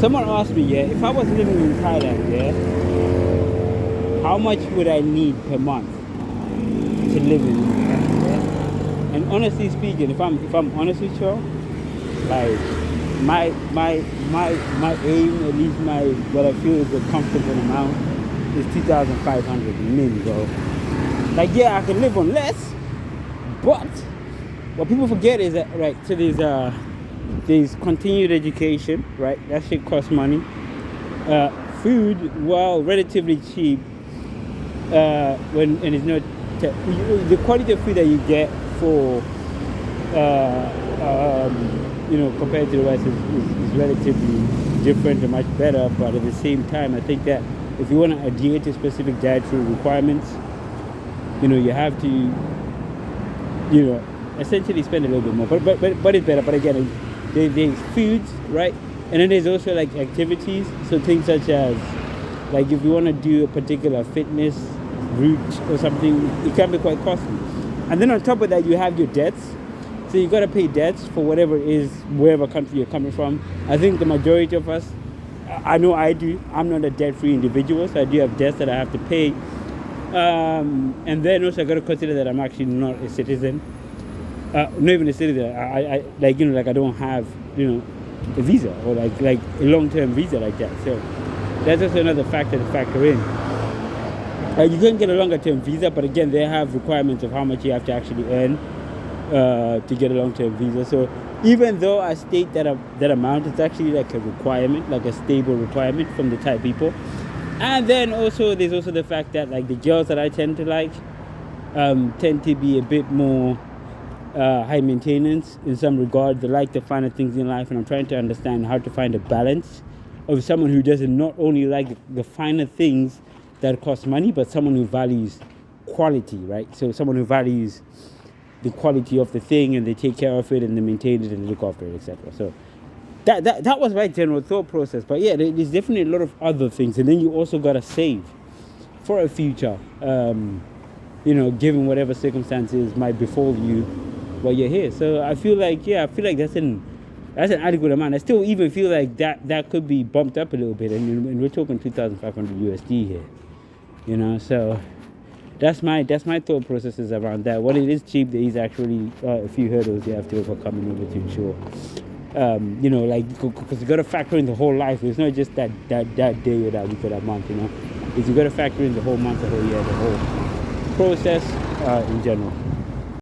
Someone asked me, yeah, if I was living in Thailand, yeah, how much would I need per month to live in Thailand, yeah? And honestly speaking, if I'm honest with you, like my aim, at least my what I feel is a comfortable amount, is 2,500 min, bro. Like, yeah, I can live on less, but what people forget is that, right, so there's continued education, right? That shit costs money. Food, while relatively cheap, when and it's not the quality of food that you get for compared to the West is relatively different and much better. But at the same time, I think that if you want to adhere to specific dietary requirements, you have to, essentially spend a little bit more. But it's better. But again, there's foods, right? And then there's also like activities. So things such as, like, if you want to do a particular fitness route or something, it can be quite costly. And then on top of that, you have your debts. So you got to pay debts for whatever it is, wherever country you're coming from. I think the majority of us, I know I do. I'm not a debt-free individual, so I do have debts that I have to pay. And then also I got to consider that I'm actually not a citizen. Not even a citizen. I I don't have a visa, or like a long-term visa like that. So that's also another factor to factor in. You can get a longer-term visa, but again, they have requirements of how much you have to actually earn to get a long-term visa. So even though I state that amount, it's actually like a requirement, like a stable requirement from the Thai people. And then also there's also the fact that, like, the girls that I tend to like tend to be a bit more high maintenance in some regard. They like the finer things in life, and I'm trying to understand how to find a balance of someone who doesn't not only like the finer things that cost money, but someone who values quality, right? So someone who values the quality of the thing, and they take care of it, and they maintain it, and look after it, etc. So that was my general thought process. But yeah, there's definitely a lot of other things, and then you also gotta save for a future. Given whatever circumstances might befall you while you're here. So I feel like that's an adequate amount. I still even feel like that could be bumped up a little bit, and we're talking 2,500 USD here. So that's my thought processes around that. When it is cheap, there is actually a few hurdles you have to overcome in order to ensure. Because you got to factor in the whole life. It's not just that day or that week or that month. It's you got to factor in the whole month, the whole year, the whole process in general.